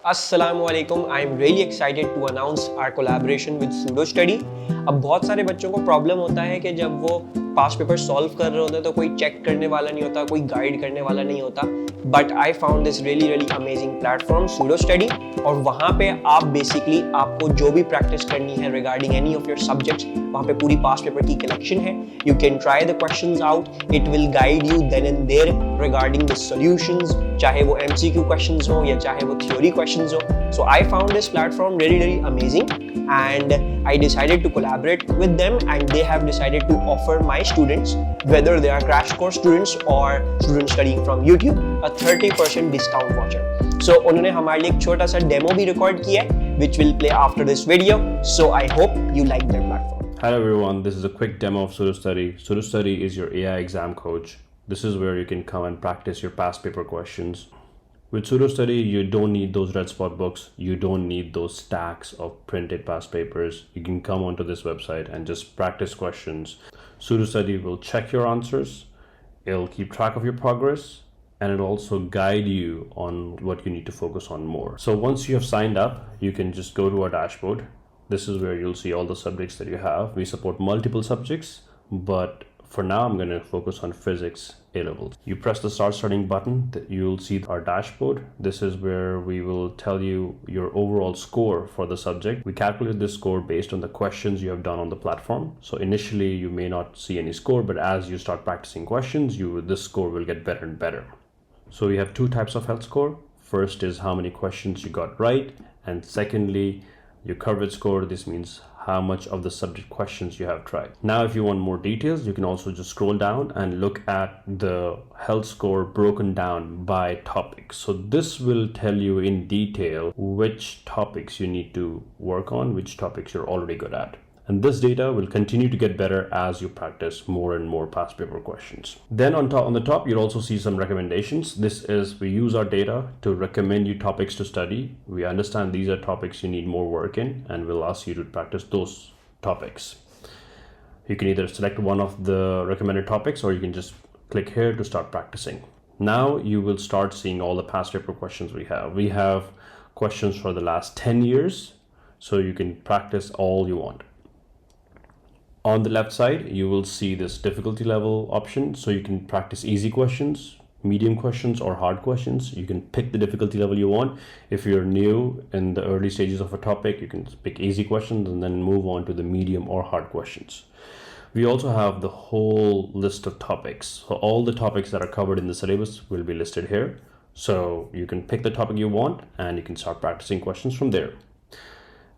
Assalamualaikum. I am really excited to announce our collaboration with Sudo Study. अब बहुत सारे बच्चों को प्रॉब्लम होता है कि जब वो पास पेपर सॉल्व कर रहे होते हैं तो कोई चेक करने वाला नहीं होता, कोई गाइड करने वाला नहीं होता. But I found this really amazing platform pseudo study, और वहाँ पे आप बेसिकली आपको जो भी प्रैक्टिस करनी है regarding any of your subjects, वहाँ पे पूरी पास पेपर की कलेक्शन है. You can try the questions out. It will guide you then and there regarding the solutions, चाहे वो MCQ क्वेश्चंस हो या चाहे वो थ्योरी क्वेश्चंस हो. So I found this platform really amazing, and I decided to collaborate with them, and they have decided to offer my students, whether they are crash course students or students studying from YouTube, a 30% discount voucher. So उन्होंने हमारे लिए एक छोटा सा demo भी record किया है, which will play after this video. So I hope you like their platform. Hello everyone, this is a quick demo of Sudo Study. Sudo Study is your AI exam coach. This is where you can come and practice your past paper questions. With Sudo Study, you don't need those red spot books. You don't need those stacks of printed past papers. You can come onto this website and just practice questions. Sudo Study will check your answers. It'll keep track of your progress, and it'll also guide you on what you need to focus on more. So once you have signed up, you can just go to our dashboard. This is where you'll see all the subjects that you have. We support multiple subjects, but for now, I'm going to focus on physics A-levels. You press the start studying button, you'll see our dashboard. This is where we will tell you your overall score for the subject. We calculate this score based on the questions you have done on the platform. So initially you may not see any score, but as you start practicing questions, this score will get better and better. So we have two types of health score. First is how many questions you got right, and secondly, your coverage score. This means how much of the subject questions you have tried. Now, if you want more details, you can also just scroll down and look at the health score broken down by topic. So this will tell you in detail which topics you need to work on, which topics you're already good at. And this data will continue to get better as you practice more and more past paper questions. Then on the top, you'll also see some recommendations. This is, we use our data to recommend you topics to study. We understand these are topics you need more work in, and we'll ask you to practice those topics. You can either select one of the recommended topics, or you can just click here to start practicing. Now you will start seeing all the past paper questions we have. We have questions for the last 10 years, so you can practice all you want. On the left side, you will see this difficulty level option. So you can practice easy questions, medium questions, or hard questions. You can pick the difficulty level you want. If you're new in the early stages of a topic, you can pick easy questions and then move on to the medium or hard questions. We also have the whole list of topics. So all the topics that are covered in the syllabus will be listed here. So you can pick the topic you want and you can start practicing questions from there.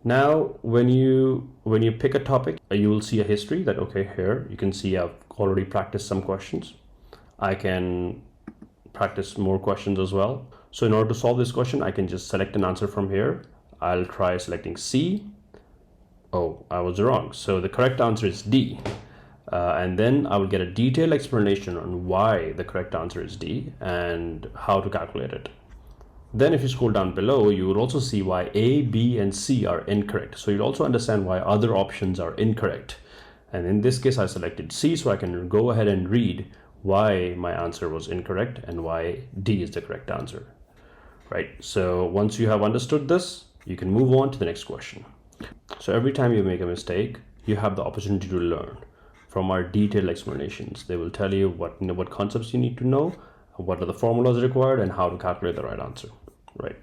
Now, when you pick a topic, you will see a history that, okay, here you can see I've already practiced some questions. I can practice more questions as well. So in order to solve this question, I can just select an answer from here. I'll try selecting C. Oh, I was wrong. So the correct answer is D. And then I will get a detailed explanation on why the correct answer is D and how to calculate it. Then if you scroll down below, you will also see why A, B, and C are incorrect. So you'll also understand why other options are incorrect. And in this case, I selected C, so I can go ahead and read why my answer was incorrect and why D is the correct answer, right? So once you have understood this, you can move on to the next question. So every time you make a mistake, you have the opportunity to learn from our detailed explanations. They will tell you what concepts you need to know, what are the formulas required, and how to calculate the right answer. Right.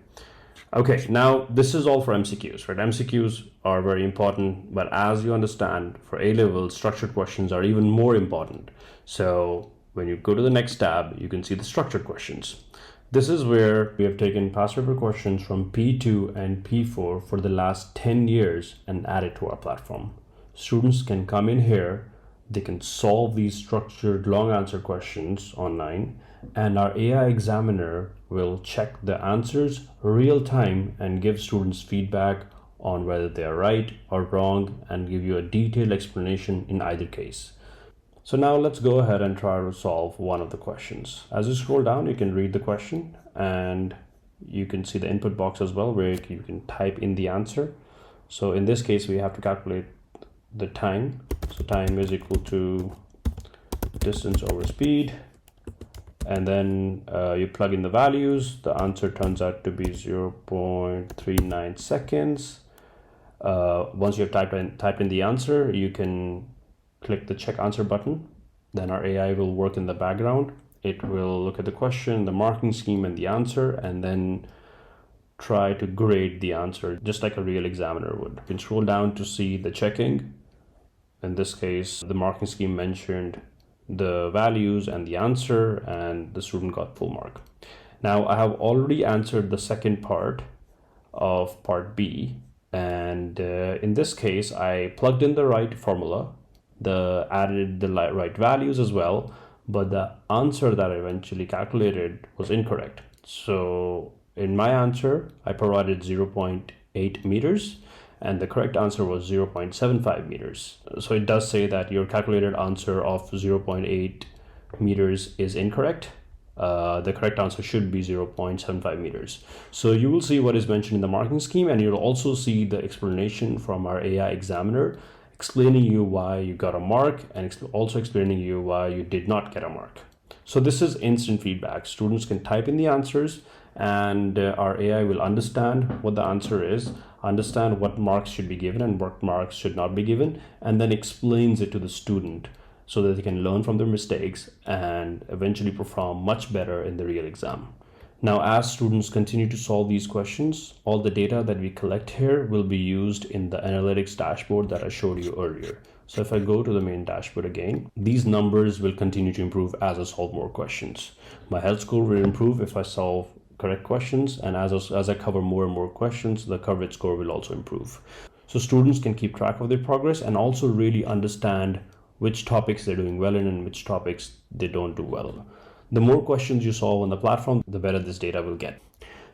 Okay, now this is all for MCQs, right? MCQs are very important, but as you understand, for A-level, structured questions are even more important. So when you go to the next tab, you can see the structured questions. This is where we have taken past paper questions from P2 and P4 for the last 10 years and added to our platform. Students can come in here, they can solve these structured long answer questions online, and our AI examiner will check the answers real time and give students feedback on whether they are right or wrong and give you a detailed explanation in either case. So now let's go ahead and try to solve one of the questions. As you scroll down, you can read the question and you can see the input box as well, where you can type in the answer. So in this case, we have to calculate the time. So time is equal to distance over speed, and then you plug in the values. The answer turns out to be 0.39 seconds. Once you've typed in the answer, you can click the check answer button. Then our AI will work in the background. It will look at the question, the marking scheme, and the answer, and then try to grade the answer just like a real examiner would. You can scroll down to see the checking. In this case, the marking scheme mentioned the values and the answer, and the student got full mark. Now, I have already answered the second part of part B, and in this case, I plugged in the right formula, added the right values as well, but the answer that I eventually calculated was incorrect. So in my answer, I provided 0.8 meters, and the correct answer was 0.75 meters. So it does say that your calculated answer of 0.8 meters is incorrect. The correct answer should be 0.75 meters. So you will see what is mentioned in the marking scheme, and you'll also see the explanation from our AI examiner explaining you why you got a mark, and also explaining you why you did not get a mark. So this is instant feedback. Students can type in the answers, and our AI will understand what the answer is, understand what marks should be given and what marks should not be given, and then explains it to the student so that they can learn from their mistakes and eventually perform much better in the real exam. Now, as students continue to solve these questions, all the data that we collect here will be used in the analytics dashboard that I showed you earlier. So if I go to the main dashboard again, these numbers will continue to improve as I solve more questions. My health score will improve if I solve correct questions, and as I cover more and more questions, the coverage score will also improve. So students can keep track of their progress and also really understand which topics they're doing well in and which topics they don't do well. The more questions you solve on the platform, the better this data will get.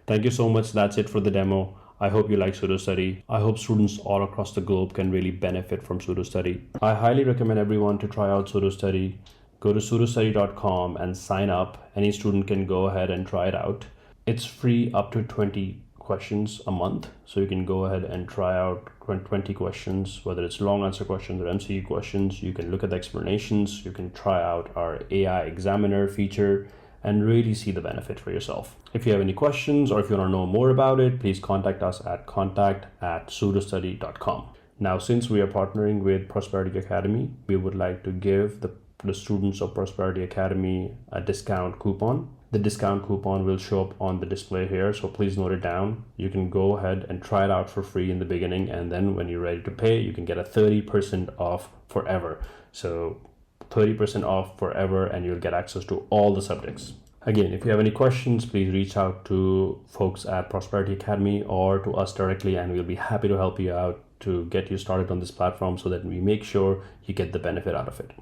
Thank you so much. That's it for the demo. I hope you like SudoStudy. I hope students all across the globe can really benefit from SudoStudy. I highly recommend everyone to try out SudoStudy. Go to sudostudy.com and sign up. Any student can go ahead and try it out. It's free up to 20 questions a month. So you can go ahead and try out 20 questions, whether it's long answer questions or MCQ questions. You can look at the explanations. You can try out our AI examiner feature and really see the benefit for yourself. If you have any questions or if you want to know more about it, please contact us at contact@sudostudy.com. Now, since we are partnering with Prosperity Academy, we would like to give the students of Prosperity Academy a discount coupon. The discount coupon will show up on the display here, so please note it down. You can go ahead and try it out for free in the beginning, and then when you're ready to pay, you can get a 30% off forever. So 30% off forever, and you'll get access to all the subjects. Again, if you have any questions, please reach out to folks at Prosperity Academy or to us directly, and we'll be happy to help you out to get you started on this platform so that we make sure you get the benefit out of it.